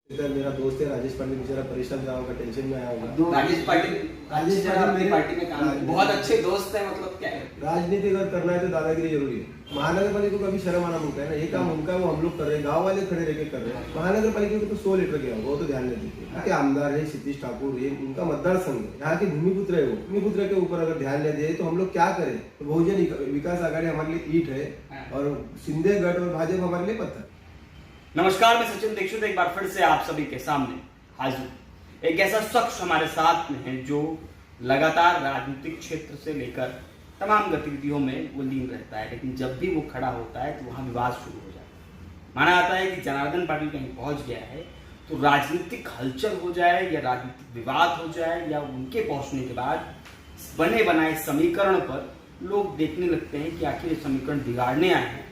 इधर मेरा दोस्त है राजेश पाटिल, बेचारा परेशान रहा होगा, टेंशन में आया होगा। राजेश पाटिल मेरी पार्टी में काम बहुत अच्छे दोस्त है। मतलब क्या है, राजनीति अगर करना है तो दादागिरी जरूरी है। महानगर पालिका को कभी शर्म आना मुमकिन है ना, ये काम उनका वो हम लोग कर रहे हैं, गाँव वाले खड़े रह कर रहे हैं। महानगर पालिका को तो 100 लीटर गया होगा, वो तो ध्यान नहीं दीजिए। यहाँ के आमदार है क्षितिज ठाकुर, ये उनका मतदार संघ है, यहाँ के भूमिपुत्र है। वो भूमिपुत्र के ऊपर अगर ध्यान नहीं दिए तो हम लोग क्या करें। तो बहुजन विकास आघाड़ी हमारे लिए ईंट है और शिंदे गढ़ और भाजपा हमारे लिए पत्थर। नमस्कार, मैं सचिन दीक्षित एक बार फिर से आप सभी के सामने हाजिर। एक ऐसा शख्स हमारे साथ में है जो लगातार राजनीतिक क्षेत्र से लेकर तमाम गतिविधियों में वो लीन रहता है, लेकिन जब भी वो खड़ा होता है तो वहां विवाद शुरू हो जाता है। माना जाता है कि जनार्दन पाटिल कहीं पहुंच गया है तो राजनीतिक हलचल हो जाए या राजनीतिक विवाद हो जाए या उनके पहुंचने के बाद बने बनाए समीकरण पर लोग देखने लगते हैं कि आखिर ये समीकरण बिगाड़ने आए हैं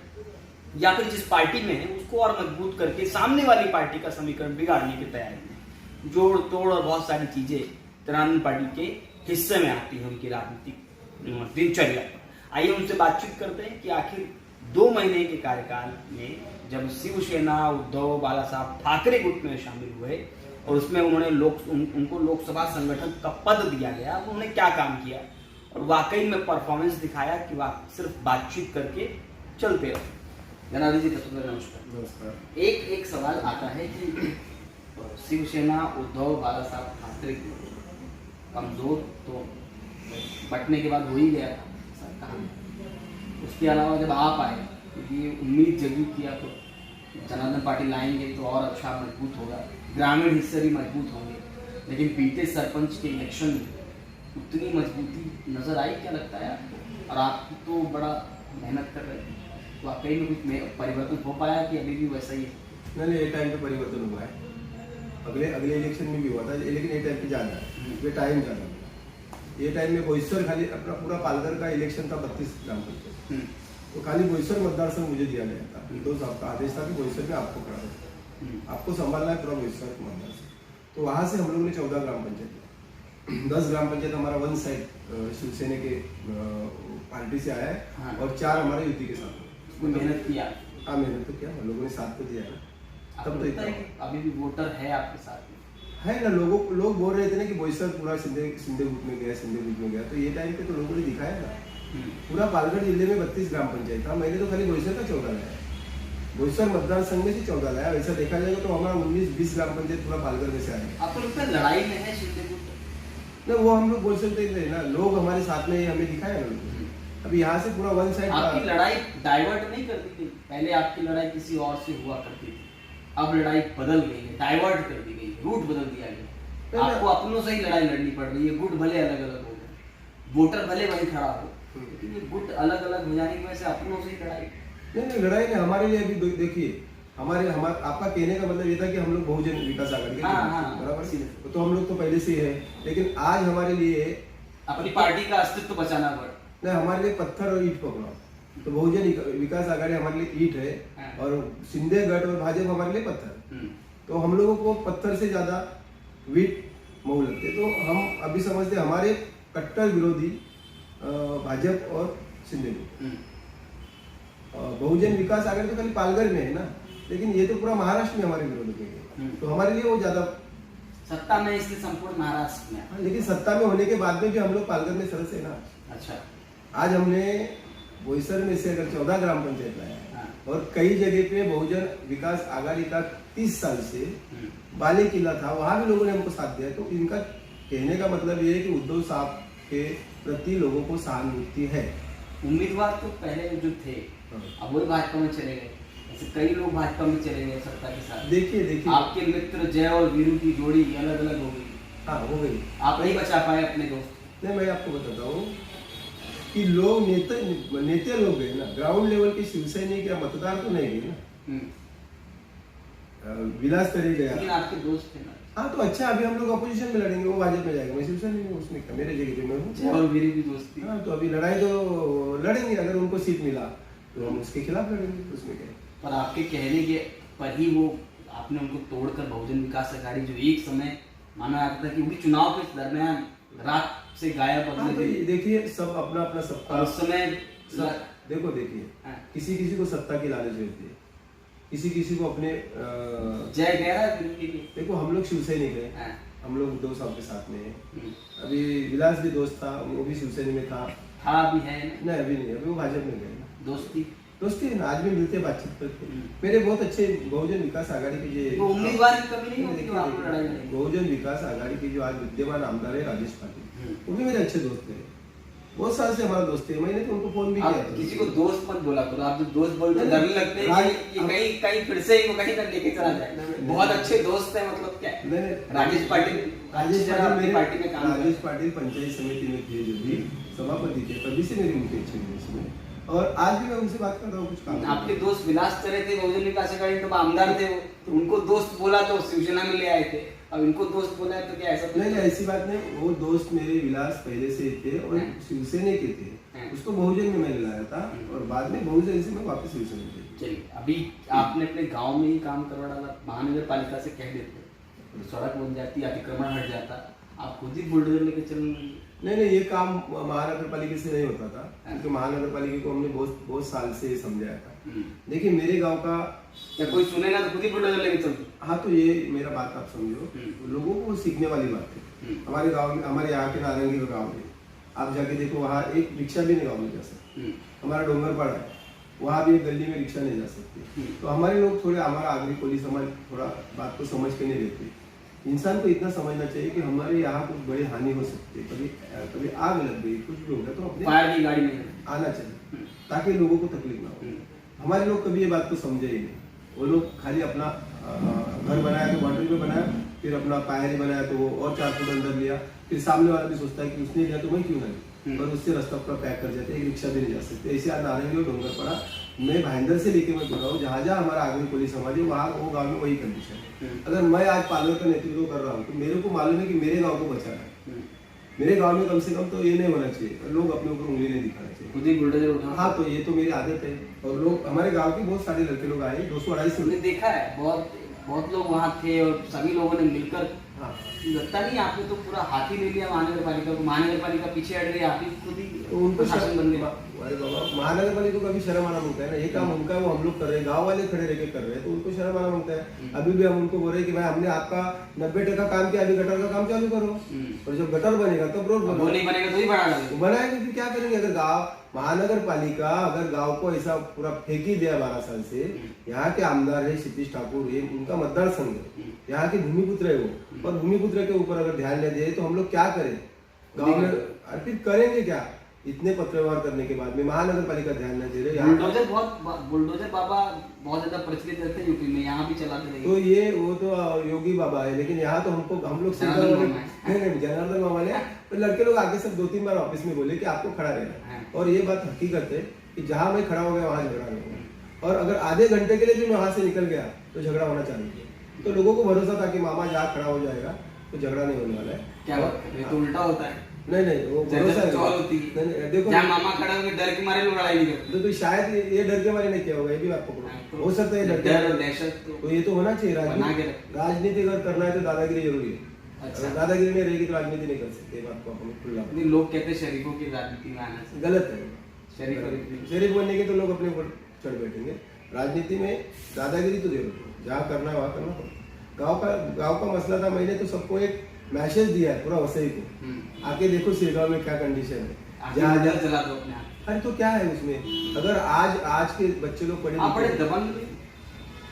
या फिर जिस पार्टी में है उसको और मजबूत करके सामने वाली पार्टी का समीकरण बिगाड़ने की तैयारी में जोड़ तोड़ और बहुत सारी चीजें जनार्दन पाटिल के हिस्से में आती है उनकी राजनीतिक दिनचर्या पर। आइए उनसे बातचीत करते हैं कि आखिर 2 महीने के कार्यकाल में जब शिवसेना उद्धव बाला साहब ठाकरे गुट में शामिल हुए और उसमें उन्होंने उनको लोकसभा संगठन का पद दिया गया, उन्होंने क्या काम किया और वाकई में परफॉर्मेंस दिखाया कि सिर्फ बातचीत करके चलते रहे। जनार्दन जी नमस्कार। एक सवाल आता है कि शिवसेना उद्धव बाला साहब ठाकरे कमजोर तो बटने के बाद हो ही गया था सरकार। उसके अलावा जब आप आए ये उम्मीद जगी किया तो जनार्दन पाटिल आएंगे तो और अच्छा मजबूत होगा, ग्रामीण हिस्से भी मजबूत होंगे, लेकिन बीते सरपंच के इलेक्शन में उतनी मजबूती नजर आई क्या लगता है आपको? और आप तो बड़ा मेहनत कर रहे थे, वाकई में कुछ परिवर्तन हो पाया कि अभी भी वैसा ही है? नहीं, ये टाइम पे परिवर्तन हुआ है। अगले इलेक्शन में भी हुआ था, लेकिन ये टाइम पे ज्यादा है, ये टाइम ज्यादा। ये टाइम में बोईसर खाली अपना पूरा पालघर का इलेक्शन था 32 ग्राम पंचायत, तो खाली बोईसर मतदार संघ मुझे दिया गया था। उद्धव साहब का आदेश था कि बोईसर में आपको खड़ा होगा, आपको संभालना है पूरा बोईसर मतदार संघ। तो वहां से हम लोगों ने 14 ग्राम पंचायत 10 ग्राम पंचायत हमारा वन साइड शिवसेना के पार्टी से आया है और 4 हमारे युति के साथ मेहनत किया। हाँ, मेहनत तो किया, हम लोगों ने साथ तो दिया ना। तब तो इतना अभी भी वोटर है आपके साथ में है ना। लोग बोल रहे थे ना कि बोईसर पूरा सिंधे गुट में गया, तो ये टाइम पे तो लोगों ने दिखाया ना। पूरा पालघर जिले में 32 ग्राम पंचायत था, मैंने तो खाली बोईसर का 14 लाया, बोईसर मतदार संघ में से 14 लाया। वैसा देखा जाएगा तो हमारा 19-20 ग्राम पंचायत पूरा पालघर में से आया। आपको लगता है लड़ाई में है सिंधे गुट? ना, वो हम लोग बोल सकते थे ना, लोग हमारे साथ में हमें दिखाया ना लोगों। अभी यहाँ से पूरा वन साइड आपकी लड़ाई डाइवर्ट नहीं करती थी? पहले आपकी लड़ाई किसी और से हुआ करती थी, अब लड़ाई बदल गई है, डाइवर्ट कर दी गई, रूट बदल दिया गया। आपको अपनों से ही लड़ाई लड़नी पड़ रही है। गुट भले अलग अलग हो गए, वोटर भले वही खड़ा हो, लेकिन ये गुट अलग अलग हो जाने की वजह से अपनों से ही लड़ाई। नहीं, लड़ाई नहीं हमारे लिए। अभी देखिए, आपका कहने का मतलब ये था कि हम लोग बहुजन विकास आघाड़ी के बराबर, तो हम लोग तो पहले से ही है, लेकिन आज हमारे लिए अपनी पार्टी का अस्तित्व बचाना पड़ा। नहीं, हमारे लिए पत्थर और ईंट पकड़ा। तो बहुजन विकास आघाड़ी हमारे लिए ईंट है और शिंदे गढ़ और भाजपा हमारे लिए पत्थर। तो हम लोगों को पत्थर से ज्यादा वीट मऊ लगते। तो हम अभी समझते हमारे कट्टर विरोधी भाजपा और शिंदे गुट। बहुजन विकास आघाड़ी तो खाली पालघर में है ना, लेकिन ये तो पूरा महाराष्ट्र में हमारे विरोध में, तो हमारे लिए वो ज्यादा सत्ता में, इसलिए संपूर्ण महाराष्ट्र में। लेकिन सत्ता में होने के बाद में भी हम लोग पालघर में सरस है ना। अच्छा, आज हमने बोईसर में से अगर 14 ग्राम पंचायत लाया और कई जगह पे बहुजन विकास आघाड़ी का 30 साल से बाले किला था, वहां भी लोगों ने हमको साथ दिया। तो इनका कहने का मतलब ये है कि उद्धव साहब के प्रति लोगों को सहानुभूति है। उम्मीदवार तो पहले जो थे अब वही भाजपा में चले गए, ऐसे कई लोग भाजपा में चले गए सत्ता के साथ। देखिए आपके मित्र जय और वीरू की जोड़ी अलग अलग हो गई। हाँ, हो गई। आप नहीं बचा पाए अपने दोस्त। नहीं, मैं आपको बताता हूँ कि लोग नेते लोग गए ना, ग्राउंड लेवल के शिवसैनिक या मतदार तो नहीं गए ना। विलास तरी गया, लेकिन आपके दोस्त थे ना। हाँ, तो अच्छा, अभी हम लोग अपोजिशन में लड़ेंगे, वो भाजपा में जाएगा, मैं शिवसेना में, उसमें क्या, मेरे जगह पे मैं हूँ। और वीरू की दोस्ती। हाँ, तो अभी लड़ाई तो लड़ेंगे, अगर उनको सीट मिला तो हम उसके खिलाफ लड़ेंगे, उसमें क्या। पर आपके कहने के पर ही वो आपने उनको तोड़कर बहुजन विकास आघाड़ी जो एक समय माना जाता था कि उनकी चुनाव के दरमियान रात से गायब हाँ, तो देखिए, सब अपना अपना सत्ता। उस समय देखिए, किसी को सत्ता की लालच रहती है, किसी को अपने जय गहरा देखो हम लोग शिवसैनिक है, हाँ। हम लोग उद्धव साहब के साथ में है। अभी विलास भी दोस्त था, वो भी शिवसेना में था। अभी है ना? नहीं अभी नहीं, अभी वो भाजपा में गए। दोस्ती दोस्ती है ना, आज भी मिलते बातचीत करते। मेरे बहुत अच्छे बहुजन विकास आघाड़ी के वो उम्मीदवार की कमी नहीं होती कि आप लोग लड़ाई लड़ेंगे। बहुजन विकास आघाड़ी के जो आज विद्यमान आमदार है राजेश पाटिल, वो भी मेरे अच्छे दोस्त है, बहुत साल से हमारा दोस्त है। मैंने तो उनको फोन भी किया आप था। किसी को दोस्त मत बोला करो, आप जो दोस्त बोलते डरने लगते हैं कि कहीं कहीं फिर से इनको कहीं ना लेके चला जाए। बहुत अच्छे दोस्त है, मतलब क्या है? नहीं राजेश पाटिल मेरे पार्टी में काम राजेश पाटिल पंचायत समिति में थे, जो भी सभापति थे, तभी से मेरी उनके अच्छे रिलेशन है और आज भी मैं उनसे बात कर रहा हूँ कुछ काम। आपके दोस्त विलास चले थे बहुजन विकास आघाड़ी, तो आमदार थे वो, तो उनको दोस्त बोला तो शिवसेना में ले आए थे, अब इनको दोस्त बोला है तो क्या ऐसा? नहीं ऐसी बात नहीं, वो दोस्त मेरे विलास पहले से थे और शिवसेना के थे। उसको बहुजन में मैंने लाया था और बाद में बहुजन से मैं वापस शिवसेना में। चलिए, अभी आपने अपने गांव में ही काम करवा डाला, महानगर पालिका से कह देते तो सड़क बन जाती, अतिक्रमण हट जाता, आप खुद ही बुलडोजर लेके चल। नहीं ये काम महानगर पालिका से नहीं होता था, क्योंकि महानगर पालिका को हमने बहुत साल से समझाया था। देखिए मेरे गांव का या कोई सुने ना तो खुद ही बुलडोजर लेके चल। हाँ तो ये मेरा बात आप समझो, लोगों को सीखने वाली बात है। हमारे गांव में, हमारे यहाँ के नारंगी का गाँव है, आप जाके देखो, वहाँ एक रिक्शा भी नहीं गाँव में जा सकती। हमारा डोंगरपाड़ा है, वहाँ भी एक गली में रिक्शा नहीं जा सकती। तो हमारे लोग थोड़े, हमारा आगरी कोली समाज थोड़ा बात को समझ के नहीं लेते। इंसान को इतना समझना चाहिए कि हमारे यहाँ कुछ बड़ी हानि हो सकती है, कभी आग लग गई, कुछ भी हो गया तो अपने फायर की गाड़ी में आना चाहिए ताकि लोगों को तकलीफ ना हो। हमारे लोग कभी ये बात को समझे ही नहीं। वो लोग खाली अपना घर बनाया तो बाउंड्री पे बनाया, फिर अपना पायरी बनाया तो वो और 4 फुट अंदर लिया, फिर सामने वाला भी सोचता है कि उसने लिया तो मैं क्यों नहीं, और उससे रास्ता पूरा पैक कर जाते हैं, एक रिक्शा भी नहीं जा सकते। ऐसे आज नारंगी और डोंगरपाड़ा, मैं भाईंदर से लेके मैं बोल रहा हूँ, जहाँ जहाँ हमारा आगरी कोली समाज है वहाँ वो गाँव में वही कंडीशन है। अगर मैं आज पार्लर का नेतृत्व कर रहा हूँ तो मेरे को मालूम है कि मेरे गाँव को बचाना है। मेरे गांव में कम से कम तो ये नहीं होना चाहिए, लोग अपने ऊपर उंगली नहीं दिखाना चाहिए, खुद ही बुलडोजर उठाना। हाँ तो ये तो मेरी आदत है। और लोग, हमारे गांव के बहुत सारे लड़के लोग आए, 200-250 हमने देखा है, बहुत लोग वहाँ थे और सभी लोगों ने मिलकर, हाँ लगता नहीं आपने तो पूरा हाथ ही ले लिया महानगर पालिका को, महानगर पालिका पीछे हट गई, आप ही खुद ही तो उनको शासन बन गए। अरे बाबा, महानगर पालिका को कभी शर्म आना मांगता है ना, ये काम उनका है, वो हम लोग कर रहे हैं, गांव वाले खड़े रह के कर रहे हैं, तो उनको शर्म आना मांगता है। अभी भी हम उनको बोल रहे हैं कि भाई हमने आपका 90% काम किया, अभी गटर का काम चालू करो, और जब गटर बनेगा तब रोड वो नहीं बनेगा तो ही बना डालेंगे। बनाएंगे, फिर क्या करेंगे? अगर गांव, महानगर पालिका अगर गांव को ऐसा पूरा फेंक ही दिया 12 साल से, यहाँ के आमदार है क्षितिज ठाकुर, ये उनका मतदार संघ है, यहाँ के भूमिपुत्र है वो, और भूमिपुत्र के ऊपर अगर ध्यान न दिए तो हम लोग क्या करें गाँव में? फिर करेंगे क्या? इतने पत्र व्यवहार करने के बाद में महानगर पालिका ध्यान न दे रहे। बुलडोजर बाबा बहुत ज्यादा प्रचलित रहते हैं यूपी में, यहाँ भी चलाते रहे। तो ये वो तो योगी बाबा है, लेकिन यहाँ तो हम लोग जनार्दन मामा ने, तो लड़के लोग आगे सब 2-3 बार ऑफिस में बोले कि आपको खड़ा रहना, और ये बात हकीकत है कि जहाँ मैं खड़ा हो गया वहाँ झगड़ा नहीं होगा, और अगर आधे घंटे के लिए भी मैं वहां से निकल गया तो झगड़ा होना चालू किया। तो लोगों को भरोसा था कि मामा जहाँ खड़ा हो जाएगा तो झगड़ा नहीं होने वाला है। क्या ये तो उल्टा होता है। नहीं वो भरोसा होती है। नहीं, देखो जहाँ मामा खड़ा होकर डर के मारे लोग लड़ाई नहीं करते, तो शायद ये डर के मारे नहीं किया होगा, ये भी बात पकड़ो, हो सकता है डर और दहशत तो ये तो होना चाहिए। राजनीति अगर करना है तो दादागिरी जरूरी है। अच्छा। दादागिरी नहीं रहेगी तो राजनीति नहीं कर सकते, बात को अपन खुला। लोग कहते हैं शरीफों की राजनीति में आना से गलत है। शरीफ बनने के तो लोग अपने ऊपर चढ़ बैठेंगे। राजनीति में दादागिरी तो जरूर है, जहाँ करना है वहाँ करना पड़ेगा। गाँव का मसला था, मैंने तो सबको एक मैसेज दिया है पूरा वसई को, आके देखो सिरगांव में क्या कंडीशन है, जहाँ चला दो अपने हाथ। अरे तो क्या है उसमें? अगर आज के बच्चे लोग पढ़े दबंग,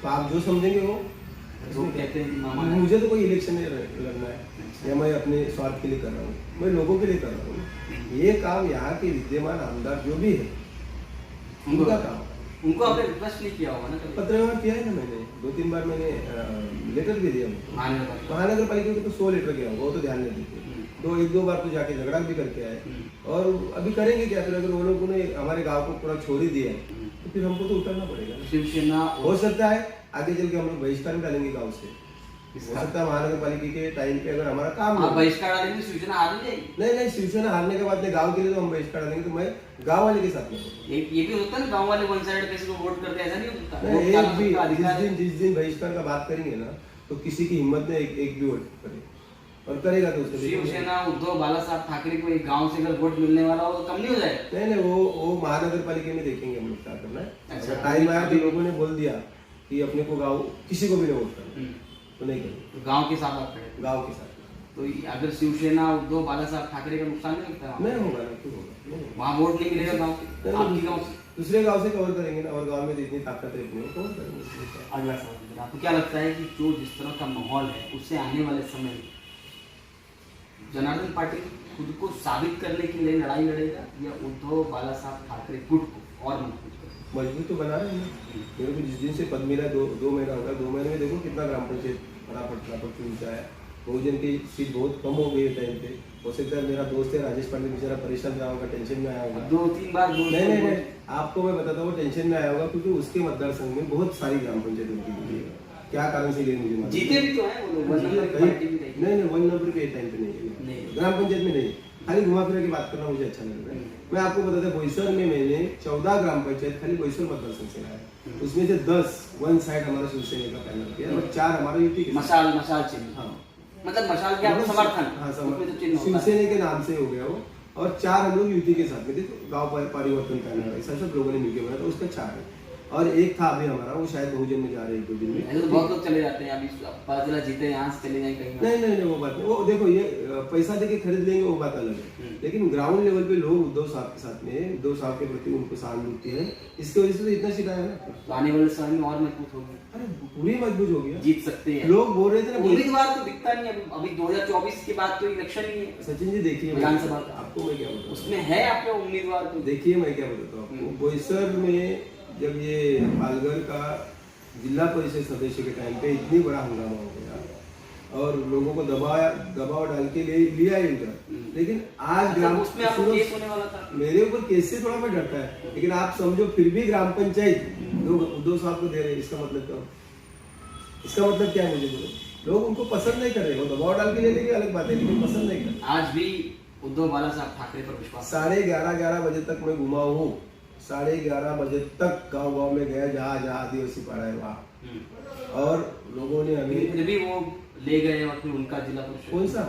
तो आप जो समझेंगे वो कहते हैं मामा, मुझे तो कोई इलेक्शन नहीं लड़ना है, या मैं अपने स्वार्थ के लिए कर रहा हूँ, मैं लोगों के लिए कर रहा हूँ। ये काम यहाँ के विद्यमान आमदार जो भी है उनका काम। उनको आपने रिक्वेस्ट नहीं किया होगा ना? पत्र व्यवहार किया है ना मैंने, 2-3 बार मैंने लेटर भी दिया। महानगर पालिका को तो 100 लेटर गया होगा, वो तो ध्यान नहीं देते। 1-2 बार तो जाके झगड़ा भी करके आए, और अभी करेंगे क्या? फिर अगर वो लोगों ने हमारे गाँव को पूरा छोड़ ही दिया तो फिर हमको तो उतरना पड़ेगा। शिवसेना हो सकता है आगे चल के हम लोग बहिष्कार भी डालेंगे गाँव से, हो सकता है महानगर पालिका के टाइम पे अगर हमारा काम बहिष्कार डालेंगे, शिवसेना हार जाएगी। नहीं शिवसेना हारने के बाद गाँव के लिए तो हम बहिष्कार डालेंगे, तो मैं गाँव वाले के साथ में। ये भी होता है ना, गाँव वाले वन साइड किसी को वोट करते, ऐसा नहीं होता। जिस दिन बहिष्कार का बात करेंगे ना, तो किसी की हिम्मत में एक भी वोट करे, और करेगा तो शिवसेना उद्धव बाला साहब ठाकरे को एक गांव से अगर वोट मिलने वाला हो तो कम नहीं हो जाएगा। नहीं वो महानगर पालिका में देखेंगे हम लोग क्या करना है। टाइम आया तो लोगों ने बोल दिया कि अपने को गाँव किसी को भी नहीं वोट करना, तो नहीं करेंगे। तो गांव के साथ आप खड़े थे। गांव के साथ तो अगर शिवसेना उद्धव बाला साहब ठाकरे का नुकसान नहीं लगता है वहाँ? नहीं होगा ना, क्यों होगा, नहीं होगा। वहाँ वोट नहीं मिलेगा गाँव के, आपकी गाँव से दूसरे गांव से कवर करेंगे ना, और गांव में तो इतनी ताकत है अपने, कवर करेंगे। अगला सवाल आपको क्या लगता है कि जो जिस तरह का माहौल है उससे आने वाले समय में जनार्दन पाटिल खुद को साबित करने के लिए लड़ाई लड़ेगा या उद्धव बाला साहब ठाकरे गुट को और मजबूत करेगा? मजबूत तो बना रहे हैं। मेरे को जिस दिन से पद मिला, दो महीना होगा, 2 महीने में देखो कितना ग्राम पंचायत फटाफट चुनता है। बहुजन की सीट बहुत कम हो गई है टाइम पे। हो सकता है मेरा दोस्त है राजेश पांडे बेचारा परेशान रहा होगा, टेंशन में आया होगा 2-3 बार नहीं, आपको मैं बताता हूँ टेंशन में आया होगा, क्योंकि उसके मतदार संघ में बहुत सारी ग्राम पंचायत उनकी हुई है। क्या कारण से, मुझे मालूम जीते भी तो हैं वो लोग, 1 नंबर की पार्टी भी रही। नहीं 1 नंबर के टाइम पे नहीं है, ग्राम पंचायत में नहीं। खाली घुमा फिरा की बात करना मुझे अच्छा लग रहा है। मैं आपको बताता हूँ, बोईसर में मैंने 14 ग्राम पंचायत खाली बोईसर मतदार संघ से लाया। उसमें से 10 वन साइड हमारा शिवसेना का पैनल किया और 4 हमारा यूपी के मशाल चिन्ह। हाँ, मतलब मशाल के आपको समर्थन। हाँ, उसमें तो चिन्ह होता है। शिवसेना के नाम से हो गया वो, और 4 हम लोग यूपी के साथ में थे। तो गाँव परिवर्तन पैनल ऐसा सब लोगों ने मिलकर बनाया, तो उसका 4 है। और एक था अभी हमारा, वो शायद बहुजन में जा रहे हैं 1-2 दिन में। ऐसे तो बहुत लोग चले जाते हैं, अभी पाजला जीते यहाँ से चले जाए कहीं। नहीं वो बात नहीं। वो देखो, ये पैसा देके खरीद लेंगे वो बात अलग है, लेकिन ग्राउंड लेवल पे लोग उद्धव साहब के साथ में, उद्धव साहब के प्रति उनको सहानुभूति है, इसकी वजह से तो इतना सीटा है ना। तो आने वाले समय में और मजबूत होगी, अरे पूरी मजबूत हो गया, जीत सकते हैं। लोग बोल रहे थे ना, उम्मीदवार तो दिखता नहीं है अभी 2024 के बाद तो इलेक्शन ही है सचिन जी देखिए विधानसभा का। आपको मैं क्या बताऊँ, उसमें है आपके उम्मीदवार तो देखिए मैं क्या बताता हूँ आपको। बोईसर में जब ये पालघर का जिला परिषद सदस्य के टाइम पे इतनी बड़ा हंगामा हो गया और लोगों को दबाव डाल के लिया इधर, लेकिन आज ग्राम उसमें आपको केस होने वाला था। मेरे ऊपर केस से थोड़ा मैं डरता है, लेकिन आप समझो फिर भी ग्राम पंचायत लोग उद्धव साहब को दे रहे हैं। इसका मतलब क्या, इसका मतलब क्या है मुझे बोलो। लोग उनको पसंद नहीं कर रहे, वो दबाव डाल के ले लेंगे अलग बात है, लेकिन पसंद नहीं कर रहे। आज भी उद्धव बाला साहब ठाकरे पर विश्वास 11:30 बजे तक मैं घुमा हूँ, 11:30 बजे तक गांव में गया, जहाँ आदिवासी पाड़ा है वहाँ, और लोगों ने हमें फिर भी वो ले गए और फिर उनका जिला परिषद कौन सा,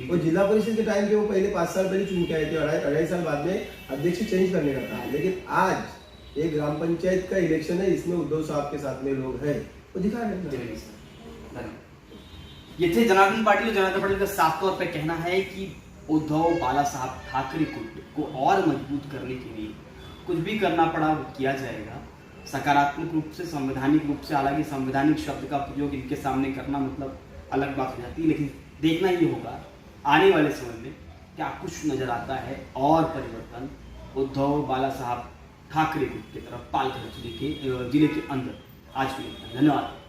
वो जिला परिषद के टाइम पे वो पहले 5 साल पहले चुन के आए थे, 2.5 साल बाद में अध्यक्ष चेंज करने का था। लेकिन आज एक ग्राम पंचायत का इलेक्शन है, इसमें उद्धव साहब के साथ में लोग हैं, वो दिखा रहे हैं। ये थे जनार्दन पाटिल का साफ तौर पर कहना है कि उद्धव बाला साहब ठाकरे को और मजबूत करने के लिए कुछ भी करना पड़ा वो किया जाएगा, सकारात्मक रूप से, संवैधानिक रूप से। हालांकि संवैधानिक शब्द का प्रयोग इनके सामने करना मतलब अलग बात हो जाती है, लेकिन देखना ये होगा आने वाले समय में क्या कुछ नजर आता है और परिवर्तन उद्धव बाला साहब ठाकरे की तरफ पालघर जिले के अंदर। आज के लिए धन्यवाद।